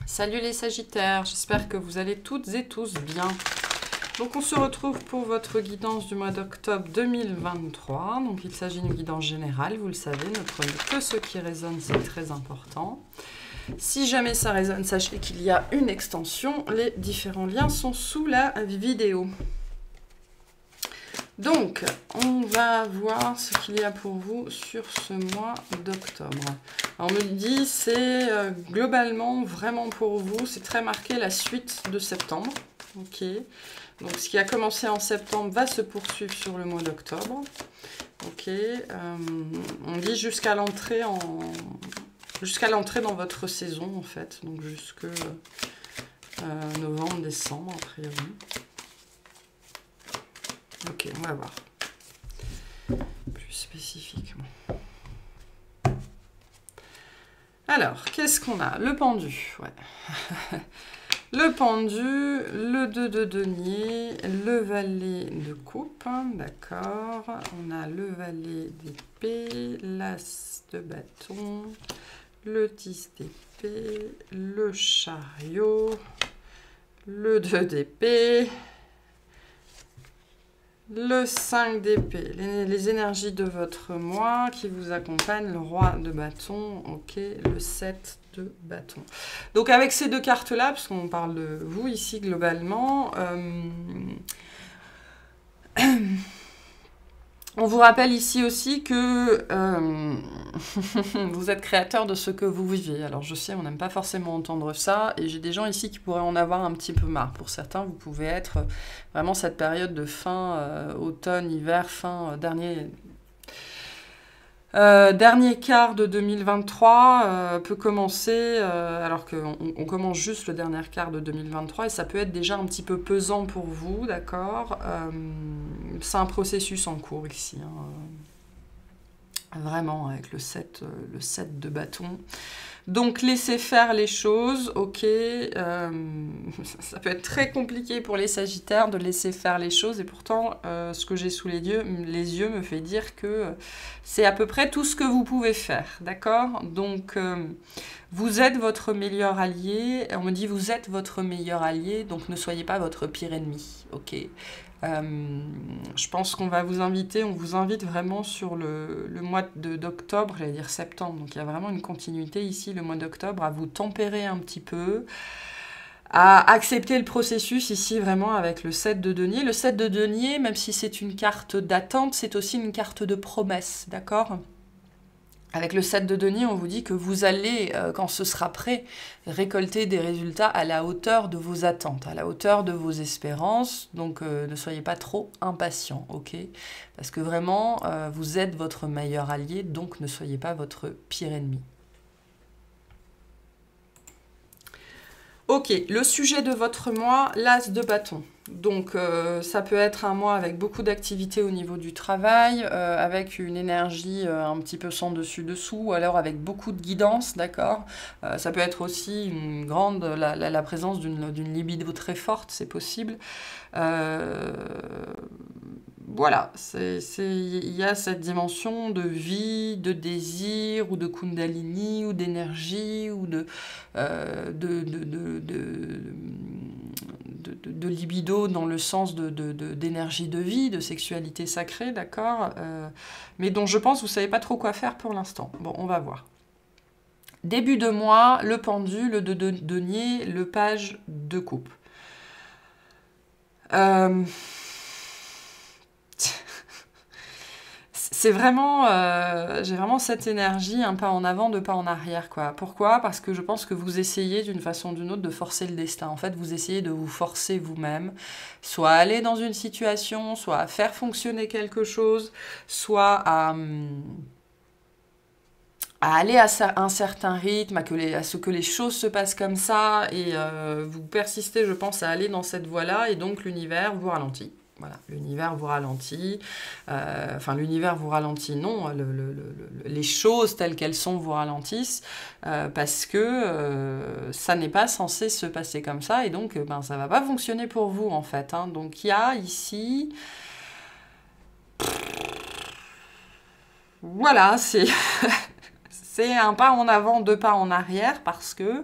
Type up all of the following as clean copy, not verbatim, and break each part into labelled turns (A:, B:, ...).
A: Salut les Sagittaires, j'espère que vous allez toutes et tous bien. Donc on se retrouve pour votre guidance du mois d'octobre 2023. Donc il s'agit d'une guidance générale, vous le savez, ne prenez que ce qui résonne, c'est très important. Si jamais ça résonne, sachez qu'il y a une extension, les différents liens sont sous la vidéo. Donc, on va voir ce qu'il y a pour vous sur ce mois d'octobre. On me dit, c'est globalement, vraiment pour vous, c'est très marqué la suite de septembre. Ok. Donc, ce qui a commencé en septembre va se poursuivre sur le mois d'octobre. Ok. On dit jusqu'à l'entrée dans votre saison, en fait. Donc, jusque novembre, décembre, a priori. Ok, on va voir plus spécifiquement. Alors, qu'est-ce qu'on a? Le pendu, ouais. Le pendu, le 2 de denier, le valet de coupe, hein, d'accord. On a le valet d'épée, l'as de bâton, le 10 d'épée, le chariot, le 2 d'épée, le 5 d'épée, les énergies de votre mois qui vous accompagnent, le roi de bâton, ok, le 7 de bâton. Donc avec ces deux cartes-là, parce qu'on parle de vous ici globalement, on vous rappelle ici aussi que vous êtes créateur de ce que vous vivez. Alors je sais, on n'aime pas forcément entendre ça, et j'ai des gens ici qui pourraient en avoir un petit peu marre. Pour certains, vous pouvez être vraiment cette période de fin automne, hiver, fin dernier quart de 2023 peut commencer, alors qu'on commence juste le dernier quart de 2023, et ça peut être déjà un petit peu pesant pour vous, d'accord. C'est un processus en cours ici, hein, vraiment, avec le 7 de bâton. Donc, laissez faire les choses, ok. Ça peut être très compliqué pour les Sagittaires de laisser faire les choses, et pourtant, ce que j'ai sous les yeux me fait dire que c'est à peu près tout ce que vous pouvez faire, d'accord? Donc, vous êtes votre meilleur allié. On me dit, vous êtes votre meilleur allié, donc ne soyez pas votre pire ennemi, ok? Je pense qu'on va vous inviter, on vous invite vraiment sur le mois d'octobre, j'allais dire septembre, donc il y a vraiment une continuité ici, le mois d'octobre, à vous tempérer un petit peu, à accepter le processus ici vraiment avec le 7 de denier. Le 7 de denier, même si c'est une carte d'attente, c'est aussi une carte de promesse, d'accord ? Avec le 7 de denier, on vous dit que vous allez, quand ce sera prêt, récolter des résultats à la hauteur de vos attentes, à la hauteur de vos espérances. Donc, ne soyez pas trop impatients, ok? Parce que vraiment, vous êtes votre meilleur allié, donc ne soyez pas votre pire ennemi. Ok, le sujet de votre mois, l'as de bâton. Donc, ça peut être un mois avec beaucoup d'activités au niveau du travail, avec une énergie un petit peu sans dessus-dessous, ou alors avec beaucoup de guidance, d'accord. Ça peut être aussi la présence d'une libido très forte, c'est possible. Voilà, il y a cette dimension de vie, de désir, ou de kundalini, ou d'énergie, ou de libido dans le sens d'énergie de vie, de sexualité sacrée, d'accord, mais dont je pense que vous ne savez pas trop quoi faire pour l'instant. Bon, on va voir. Début de mois, le pendu, le 2 de denier, le page de coupe. C'est vraiment, j'ai vraiment cette énergie, un pas en avant, deux pas en arrière, quoi. Pourquoi? Parce que je pense que vous essayez d'une façon ou d'une autre de forcer le destin. En fait, vous essayez de vous forcer vous-même, soit à aller dans une situation, soit à faire fonctionner quelque chose, soit à aller à un certain rythme, à ce que les choses se passent comme ça, et vous persistez, je pense, à aller dans cette voie-là, et donc l'univers vous ralentit. Voilà, l'univers vous ralentit, enfin l'univers vous ralentit, non, les choses telles qu'elles sont vous ralentissent, parce que ça n'est pas censé se passer comme ça, et donc ça ne va pas fonctionner pour vous en fait, hein. Donc il y a ici... Voilà, c'est un pas en avant, deux pas en arrière, parce que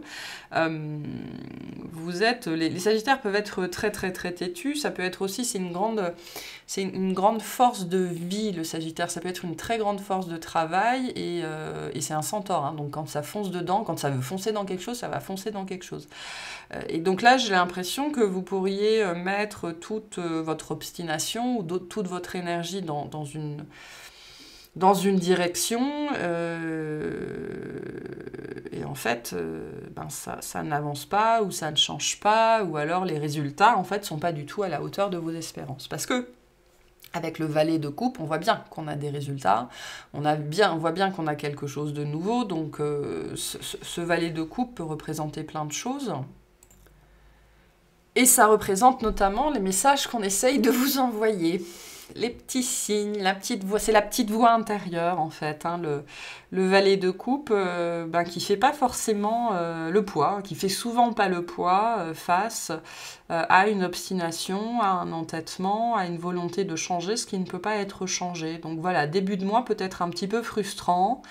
A: les Sagittaires peuvent être très très très têtus. Ça peut être aussi, c'est une grande force de vie, le Sagittaire. Ça peut être une très grande force de travail, et c'est un centaure, hein. Donc quand ça fonce dedans, quand ça veut foncer dans quelque chose, ça va foncer dans quelque chose. Et donc là, j'ai l'impression que vous pourriez mettre toute votre obstination ou toute votre énergie dans une direction, et en fait, ça n'avance pas, ou ça ne change pas, ou alors les résultats, en fait, sont pas du tout à la hauteur de vos espérances. Parce que, avec le valet de coupe, on voit bien qu'on a des résultats, on voit bien qu'on a quelque chose de nouveau, donc ce valet de coupe peut représenter plein de choses. Et ça représente notamment les messages qu'on essaye de vous envoyer. Les petits signes, la petite voix, c'est la petite voix intérieure en fait, hein, le valet de coupe qui fait pas forcément le poids, qui fait souvent pas le poids face à une obstination, à un entêtement, à une volonté de changer ce qui ne peut pas être changé. Donc voilà, début de mois peut être un petit peu frustrant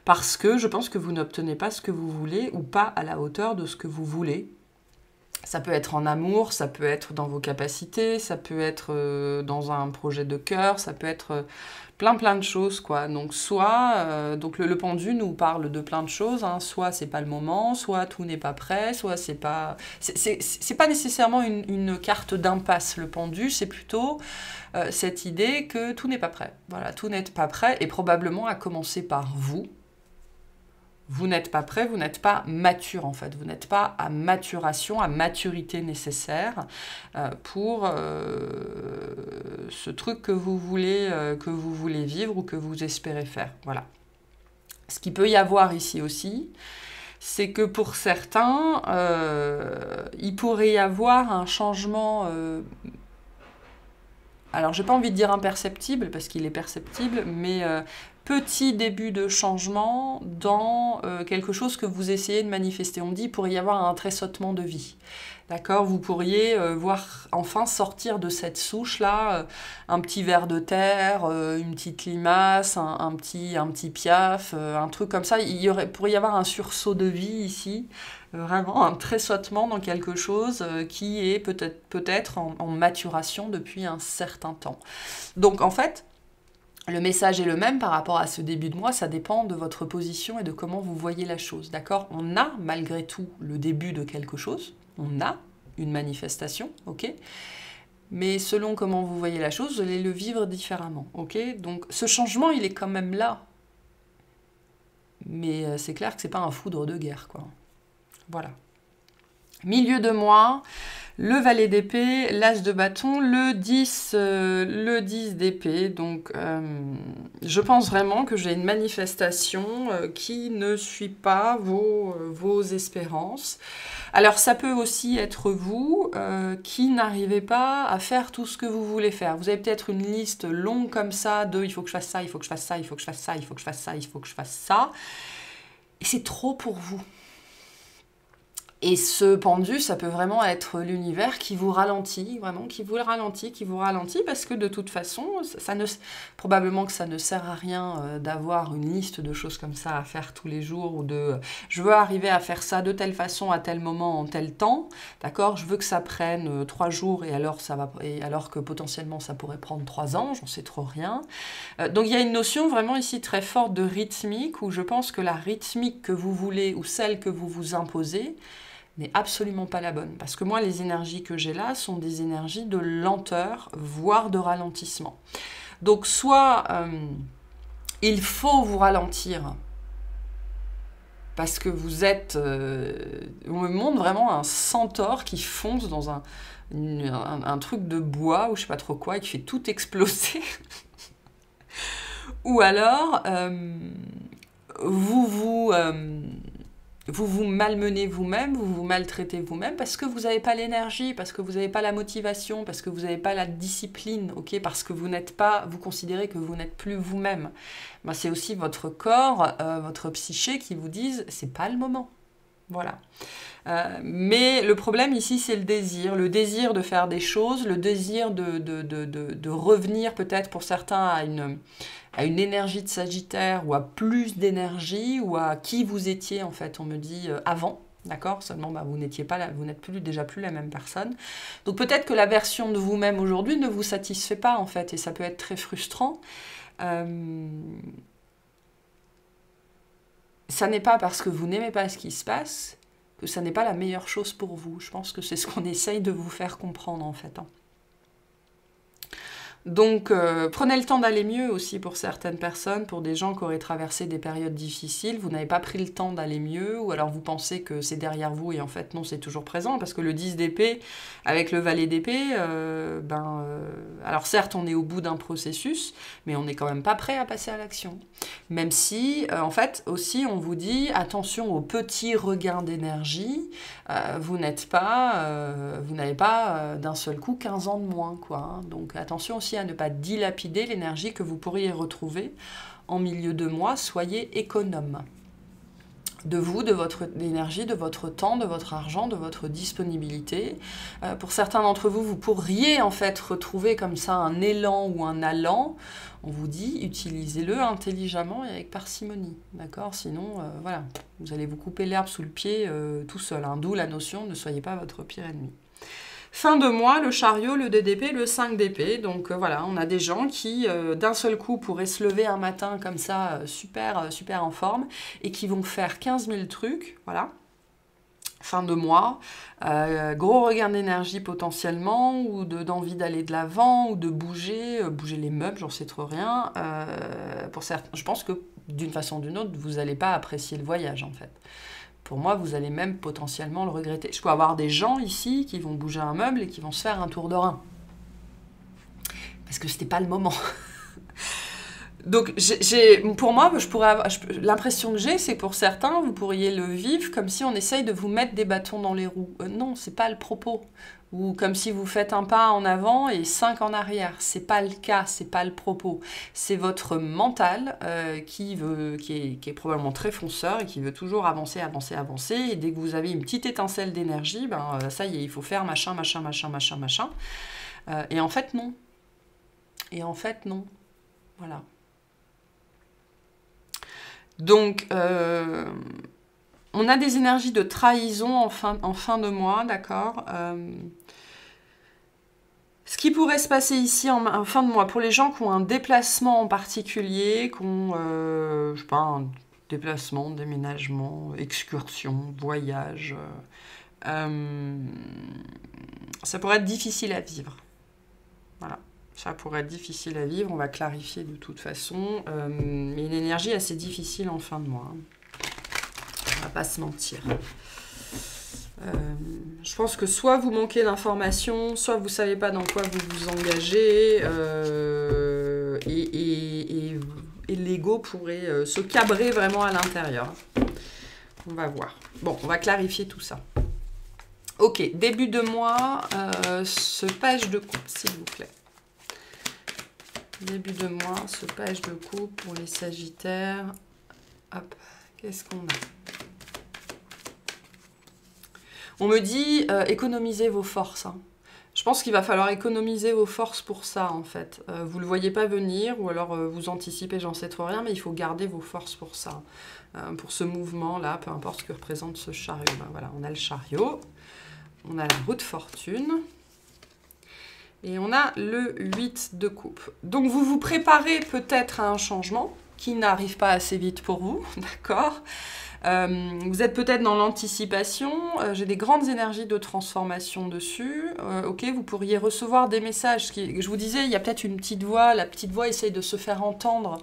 A: parce que je pense que vous n'obtenez pas ce que vous voulez ou pas à la hauteur de ce que vous voulez. Ça peut être en amour, ça peut être dans vos capacités, ça peut être dans un projet de cœur, ça peut être plein de choses, quoi. Donc soit, le pendu nous parle de plein de choses, hein. Soit c'est pas le moment, soit tout n'est pas prêt, soit c'est pas nécessairement une carte d'impasse, le pendu, c'est plutôt cette idée que tout n'est pas prêt. Voilà, tout n'est pas prêt, et probablement à commencer par vous. Vous n'êtes pas prêt, vous n'êtes pas mature en fait, vous n'êtes pas à maturation, à maturité nécessaire pour ce truc que vous voulez vivre ou que vous espérez faire. Voilà. Ce qu'il peut y avoir ici aussi, c'est que pour certains, il pourrait y avoir un changement... alors, j'ai pas envie de dire imperceptible, parce qu'il est perceptible, mais petit début de changement dans quelque chose que vous essayez de manifester. On dit qu'il pourrait y avoir un tressautement de vie. D'accord? Vous pourriez voir enfin sortir de cette souche-là un petit ver de terre, une petite limace, un petit piaf, un truc comme ça. Pourrait y avoir un sursaut de vie ici, vraiment un tressautement dans quelque chose qui est peut-être en maturation depuis un certain temps. Donc en fait, le message est le même par rapport à ce début de mois, ça dépend de votre position et de comment vous voyez la chose, d'accord? On a malgré tout le début de quelque chose, on a une manifestation, ok? Mais selon comment vous voyez la chose, vous allez le vivre différemment, ok? Donc ce changement, il est quand même là. Mais c'est clair que c'est pas un foudre de guerre, quoi. Voilà. Milieu de mois, le valet d'épée, l'as de bâton, le 10 d'épée. Donc, je pense vraiment que j'ai une manifestation qui ne suit pas vos espérances. Alors, ça peut aussi être vous qui n'arrivez pas à faire tout ce que vous voulez faire. Vous avez peut-être une liste longue comme ça de « il faut que je fasse ça, il faut que je fasse ça, il faut que je fasse ça, il faut que je fasse ça, il faut que je fasse ça ». Et c'est trop pour vous. Et ce pendu, ça peut vraiment être l'univers qui vous ralentit, vraiment, qui vous ralentit, parce que de toute façon, probablement que ça ne sert à rien d'avoir une liste de choses comme ça à faire tous les jours, ou de « je veux arriver à faire ça de telle façon, à tel moment, en tel temps », d'accord? Je veux que ça prenne 3 jours, et alors que potentiellement ça pourrait prendre 3 ans, j'en sais trop rien. Donc il y a une notion vraiment ici très forte de rythmique, où je pense que la rythmique que vous voulez, ou celle que vous vous imposez, n'est absolument pas la bonne. Parce que moi, les énergies que j'ai là sont des énergies de lenteur, voire de ralentissement. Donc, soit il faut vous ralentir, parce que vous êtes... on me montre vraiment un centaure qui fonce dans un truc de bois, ou je sais pas trop quoi, et qui fait tout exploser. Ou alors, vous vous malmenez vous-même, vous vous maltraitez vous-même parce que vous n'avez pas l'énergie, parce que vous n'avez pas la motivation, parce que vous n'avez pas la discipline, ok, parce que vous considérez que vous n'êtes plus vous-même. Ben, c'est aussi votre corps, votre psyché qui vous disent c'est pas le moment. Voilà. Mais le problème ici, c'est le désir de faire des choses, le désir de revenir peut-être pour certains à une énergie de Sagittaire ou à plus d'énergie ou à qui vous étiez en fait, on me dit avant. D'accord? Seulement, bah, vous n'étiez pas là, vous n'êtes déjà plus la même personne. Donc peut-être que la version de vous-même aujourd'hui ne vous satisfait pas en fait, et ça peut être très frustrant. Ça n'est pas parce que vous n'aimez pas ce qui se passe que ça n'est pas la meilleure chose pour vous. Je pense que c'est ce qu'on essaye de vous faire comprendre en fait. Hein. Donc, prenez le temps d'aller mieux aussi pour certaines personnes, pour des gens qui auraient traversé des périodes difficiles. Vous n'avez pas pris le temps d'aller mieux, ou alors vous pensez que c'est derrière vous, et en fait, non, c'est toujours présent, parce que le 10 d'épée, avec le valet d'épée, alors certes, on est au bout d'un processus, mais on n'est quand même pas prêt à passer à l'action. Même si, en fait, aussi, on vous dit, attention aux petits regains d'énergie, vous n'avez pas d'un seul coup 15 ans de moins, quoi. Hein. Donc, attention aussi à ne pas dilapider l'énergie que vous pourriez retrouver en milieu de mois. Soyez économe de vous, de votre énergie, de votre temps, de votre argent, de votre disponibilité. Pour certains d'entre vous, vous pourriez en fait retrouver comme ça un élan ou un allant. On vous dit, utilisez-le intelligemment et avec parcimonie, d'accord? Sinon, voilà, vous allez vous couper l'herbe sous le pied tout seul. Hein. D'où la notion, ne soyez pas votre pire ennemi. Fin de mois, le chariot, le 2 d'épée, le 5 d'épée. Donc voilà, on a des gens qui, d'un seul coup, pourraient se lever un matin comme ça, super en forme, et qui vont faire 15 000 trucs, voilà. Fin de mois, gros regain d'énergie potentiellement, ou d'envie d'aller de l'avant, ou de bouger les meubles, j'en sais trop rien. Pour certains, je pense que d'une façon ou d'une autre, vous n'allez pas apprécier le voyage en fait. Pour moi, vous allez même potentiellement le regretter. Je peux avoir des gens ici qui vont bouger un meuble et qui vont se faire un tour de rein. Parce que c'était pas le moment. Donc, pour moi, l'impression que j'ai, c'est pour certains, vous pourriez le vivre comme si on essaye de vous mettre des bâtons dans les roues. Non, c'est pas le propos. Ou comme si vous faites un pas en avant et 5 en arrière. C'est pas le cas, c'est pas le propos. C'est votre mental qui est probablement très fonceur et qui veut toujours avancer. Et dès que vous avez une petite étincelle d'énergie, ça y est, il faut faire machin. Et en fait, non. Voilà. Donc, on a des énergies de trahison en fin de mois, d'accord? Ce qui pourrait se passer ici en fin de mois, pour les gens qui ont un déplacement en particulier, qui ont, je sais pas, un déplacement, déménagement, excursion, voyage, ça pourrait être difficile à vivre. Voilà. Ça pourrait être difficile à vivre, on va clarifier de toute façon. Mais une énergie assez difficile en fin de mois. Hein. On va pas se mentir. Je pense que soit vous manquez d'informations, soit vous ne savez pas dans quoi vous vous engagez, et l'ego pourrait se cabrer vraiment à l'intérieur. On va voir. Bon, on va clarifier tout ça. Ok, début de mois, ce page de coupe, s'il vous plaît. Début de mois, ce page de coupe pour les Sagittaires. Hop, qu'est-ce qu'on a? On me dit, économisez vos forces. Hein. Je pense qu'il va falloir économiser vos forces pour ça, en fait. Vous ne le voyez pas venir, ou alors vous anticipez, j'en sais trop rien, mais il faut garder vos forces pour ça. Pour ce mouvement-là, peu importe ce que représente ce chariot. Ben, voilà, on a le chariot, on a la roue de fortune. Et on a le 8 de coupe. Donc vous vous préparez peut-être à un changement qui n'arrive pas assez vite pour vous, d'accord? Vous êtes peut-être dans l'anticipation, j'ai des grandes énergies de transformation dessus. Ok, vous pourriez recevoir des messages. Je vous disais, il y a peut-être une petite voix, la petite voix essaye de se faire entendre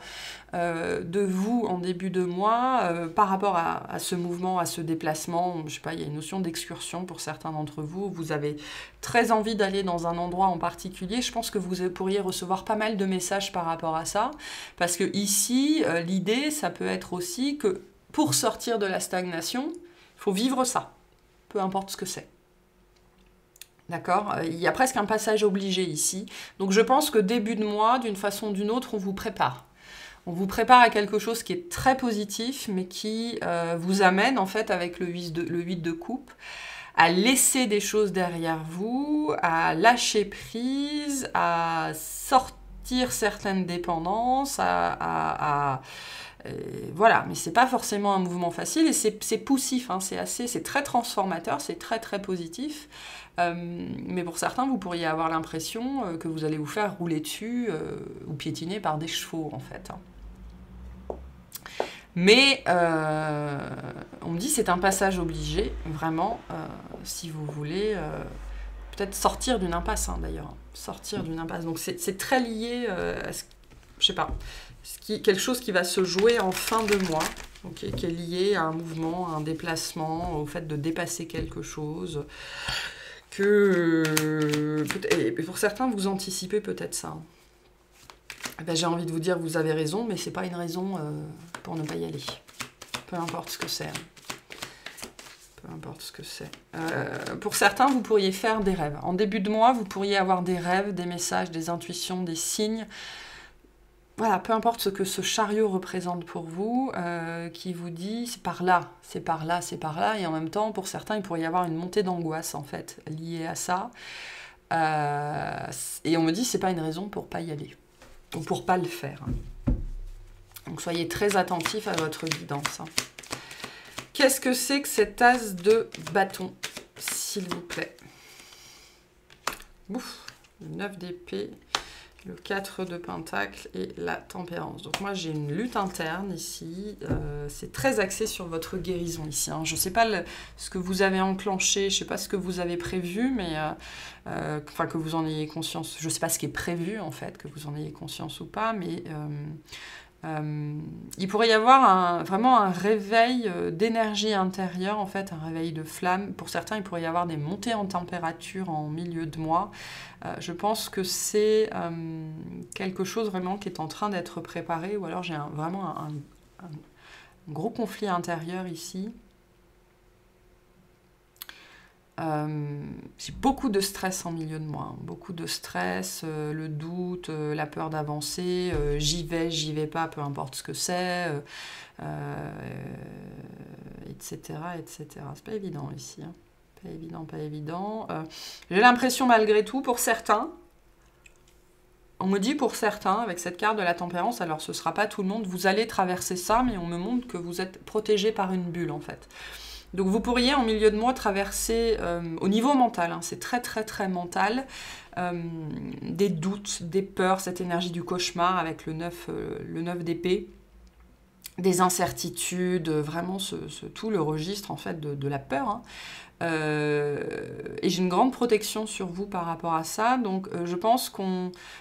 A: de vous en début de mois par rapport à ce mouvement, à ce déplacement. Je sais pas, il y a une notion d'excursion pour certains d'entre vous. Vous avez très envie d'aller dans un endroit en particulier. Je pense que vous pourriez recevoir pas mal de messages par rapport à ça. Parce que ici, l'idée, ça peut être aussi que pour sortir de la stagnation, il faut vivre ça, peu importe ce que c'est. D'accord? Il y a presque un passage obligé ici. Donc je pense que début de mois, d'une façon ou d'une autre, on vous prépare. On vous prépare à quelque chose qui est très positif, mais qui vous amène, en fait, avec le 8 de coupe, à laisser des choses derrière vous, à lâcher prise, à sortir certaines dépendances, voilà, mais c'est pas forcément un mouvement facile et c'est poussif, hein, c'est très transformateur, c'est très très positif. Mais pour certains, vous pourriez avoir l'impression que vous allez vous faire rouler dessus ou piétiner par des chevaux, en fait. Mais on me dit c'est un passage obligé, vraiment, si vous voulez peut-être sortir d'une impasse, hein, d'ailleurs. Sortir d'une impasse. Donc c'est très lié à ce, je sais pas, quelque chose qui va se jouer en fin de mois, okay, qui est lié à un mouvement, à un déplacement, au fait de dépasser quelque chose. Et pour certains, vous anticipez peut-être ça. Ben, j'ai envie de vous dire, vous avez raison, mais c'est pas une raison pour ne pas y aller. Peu importe ce que c'est. Peu importe ce que c'est. Pour certains, vous pourriez faire des rêves. En début de mois, vous pourriez avoir des rêves, des messages, des intuitions, des signes. Voilà, peu importe ce que ce chariot représente pour vous, qui vous dit c'est par là, c'est par là, c'est par là. Et en même temps, pour certains, il pourrait y avoir une montée d'angoisse, en fait, liée à ça. Et on me dit c'est pas une raison pour pas y aller. Ou pour pas le faire. Donc soyez très attentifs à votre guidance. Qu'est-ce que c'est que cet as de bâton, s'il vous plaît? Ouf, le 9 d'épée, le 4 de pentacle et la tempérance. Donc moi j'ai une lutte interne ici, c'est très axé sur votre guérison ici. Hein. Je ne sais pas ce que vous avez enclenché, je ne sais pas ce que vous avez prévu, mais enfin que vous en ayez conscience. Je ne sais pas ce qui est prévu en fait, que vous en ayez conscience ou pas, mais il pourrait y avoir vraiment un réveil d'énergie intérieure, en fait, un réveil de flamme. Pour certains, il pourrait y avoir des montées en température en milieu de mois. Je pense que c'est quelque chose vraiment qui est en train d'être préparé, ou alors j'ai vraiment un gros conflit intérieur ici. J'ai beaucoup de stress en milieu de mois, hein. Beaucoup de stress, le doute, la peur d'avancer, j'y vais pas, peu importe ce que c'est, etc., etc. C'est pas évident ici, hein. Pas évident, pas évident. J'ai l'impression malgré tout, pour certains, on me dit pour certains, avec cette carte de la tempérance, alors ce sera pas tout le monde, vous allez traverser ça, mais on me montre que vous êtes protégé par une bulle en fait. Donc vous pourriez en milieu de mois traverser, au niveau mental, hein, c'est très très très mental, des doutes, des peurs, cette énergie du cauchemar avec le 9 d'épée, des incertitudes, vraiment tout le registre en fait de la peur. Hein. Et j'ai une grande protection sur vous par rapport à ça, donc je pense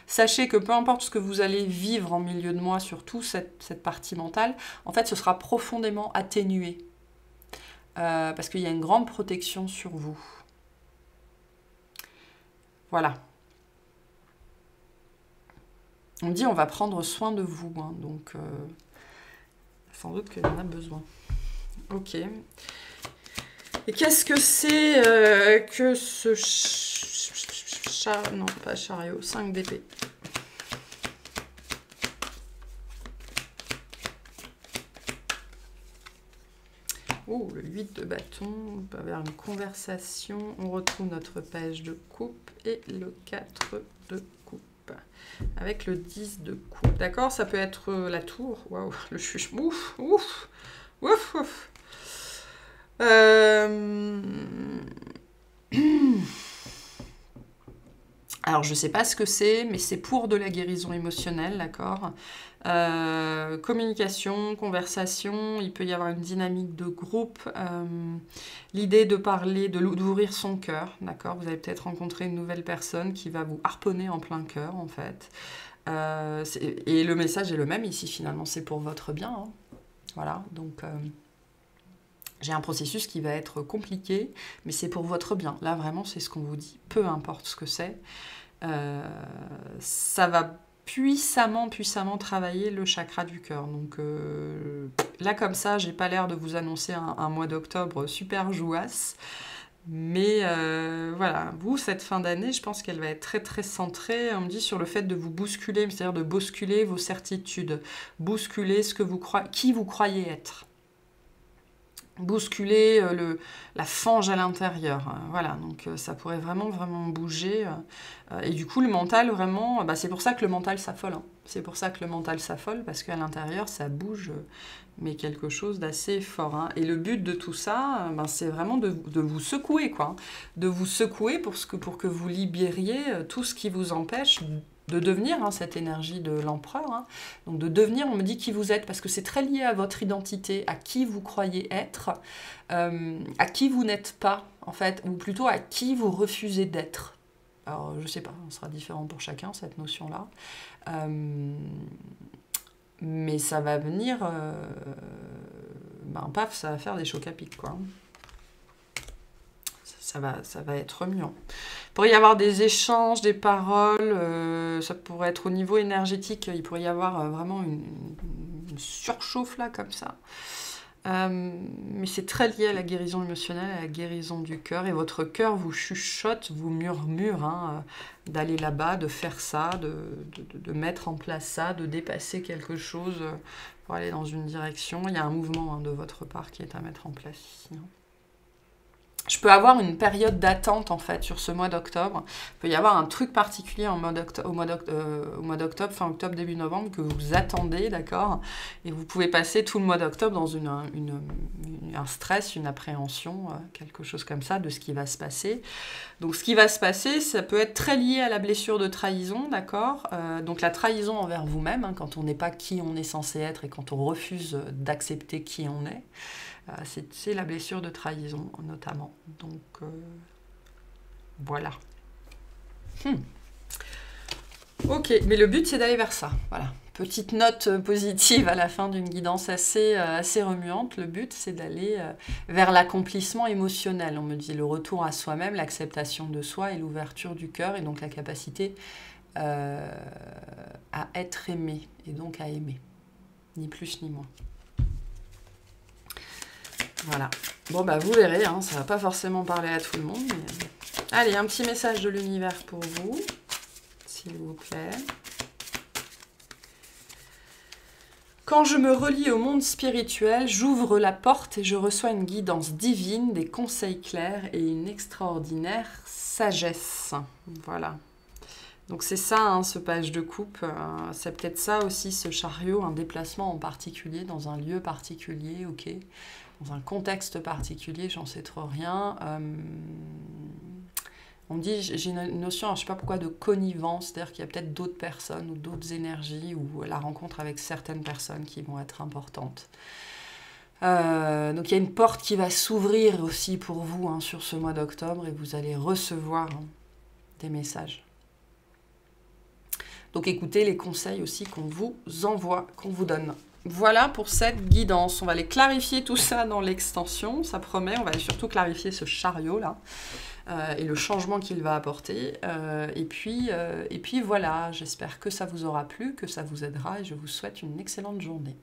A: sachez que peu importe ce que vous allez vivre en milieu de mois, surtout cette partie mentale, en fait ce sera profondément atténué. Parce qu'il y a une grande protection sur vous. Voilà. On dit on va prendre soin de vous, hein, donc sans doute qu'il y en a besoin. Ok. Et qu'est-ce que c'est que ce non, pas chariot, 5 d'épée. Oh, le 8 de bâton, on peut avoir une conversation, on retrouve notre page de coupe et le 4 de coupe, avec le 10 de coupe, d'accord? Ça peut être la tour, waouh, le chuche, ouf, ouf, ouf, ouf. Alors, je ne sais pas ce que c'est, mais c'est pour de la guérison émotionnelle, d'accord? Communication, conversation, il peut y avoir une dynamique de groupe, l'idée de parler, d'ouvrir son cœur, d'accord? Vous allez peut-être rencontrer une nouvelle personne qui va vous harponner en plein cœur, en fait. Et le message est le même ici, finalement, c'est pour votre bien. Hein. Voilà, donc... j'ai un processus qui va être compliqué, mais c'est pour votre bien. Là, vraiment, c'est ce qu'on vous dit, peu importe ce que c'est. Ça va puissamment travailler le chakra du cœur. Donc là, comme ça, j'ai pas l'air de vous annoncer un mois d'octobre super jouasse. Mais voilà, vous, cette fin d'année, je pense qu'elle va être très très centrée, on me dit, sur le fait de vous bousculer, c'est-à-dire de bousculer vos certitudes, bousculer qui vous croyez être. bousculer la fange à l'intérieur. Voilà, donc ça pourrait vraiment, vraiment bouger. Et du coup, le mental, vraiment, c'est pour ça que le mental s'affole. Hein. C'est pour ça que le mental s'affole, parce qu'à l'intérieur, ça bouge, mais quelque chose d'assez fort. Hein. Et le but de tout ça, c'est vraiment de vous secouer, quoi. De vous secouer pour que vous libériez tout ce qui vous empêche de devenir cette énergie de l'empereur. Hein. Donc de devenir, on me dit qui vous êtes, parce que c'est très lié à votre identité, à qui vous croyez être, à qui vous n'êtes pas, en fait, ou plutôt à qui vous refusez d'être. Alors, je sais pas, ça sera différent pour chacun, cette notion-là. Mais ça va venir... paf, ça va faire des chocs à pic, quoi. Ça va être mieux. Il pourrait y avoir des échanges, des paroles, ça pourrait être au niveau énergétique, il pourrait y avoir vraiment une surchauffe là, comme ça. Mais c'est très lié à la guérison émotionnelle, à la guérison du cœur, et votre cœur vous chuchote, vous murmure d'aller là-bas, de faire ça, de mettre en place ça, de dépasser quelque chose pour aller dans une direction. Il y a un mouvement de votre part qui est à mettre en place ici. Je peux avoir une période d'attente, en fait, sur ce mois d'octobre. Il peut y avoir un truc particulier au mois d'octobre, fin octobre, début novembre, que vous attendez, d'accord? Et vous pouvez passer tout le mois d'octobre dans un stress, une appréhension, quelque chose comme ça, de ce qui va se passer. Donc, ce qui va se passer, ça peut être très lié à la blessure de trahison, d'accord? Donc, la trahison envers vous-même, quand on n'est pas qui on est censé être et quand on refuse d'accepter qui on est. C'est la blessure de trahison, notamment. Donc, voilà. Ok, mais le but, c'est d'aller vers ça. Voilà. Petite note positive à la fin d'une guidance assez remuante. Le but, c'est d'aller vers l'accomplissement émotionnel. On me dit le retour à soi-même, l'acceptation de soi et l'ouverture du cœur, et donc la capacité à être aimé, et donc à aimer. Ni plus ni moins. Voilà. Bon, vous verrez, ça va pas forcément parler à tout le monde. Mais... Allez, un petit message de l'univers pour vous, s'il vous plaît. Quand je me relie au monde spirituel, j'ouvre la porte et je reçois une guidance divine, des conseils clairs et une extraordinaire sagesse. Voilà. Donc c'est ça, ce page de coupe. C'est peut-être ça aussi, ce chariot, un déplacement en particulier, dans un lieu particulier, ok. Dans un contexte particulier, j'en sais trop rien. On me dit, j'ai une notion, je ne sais pas pourquoi, de connivence, c'est-à-dire qu'il y a peut-être d'autres personnes ou d'autres énergies ou la rencontre avec certaines personnes qui vont être importantes. Donc il y a une porte qui va s'ouvrir aussi pour vous sur ce mois d'octobre et vous allez recevoir des messages. Donc écoutez les conseils aussi qu'on vous envoie, qu'on vous donne. Voilà pour cette guidance. On va aller clarifier tout ça dans l'extension, ça promet. On va aller surtout clarifier ce chariot-là et le changement qu'il va apporter. Et puis voilà, j'espère que ça vous aura plu, que ça vous aidera et je vous souhaite une excellente journée.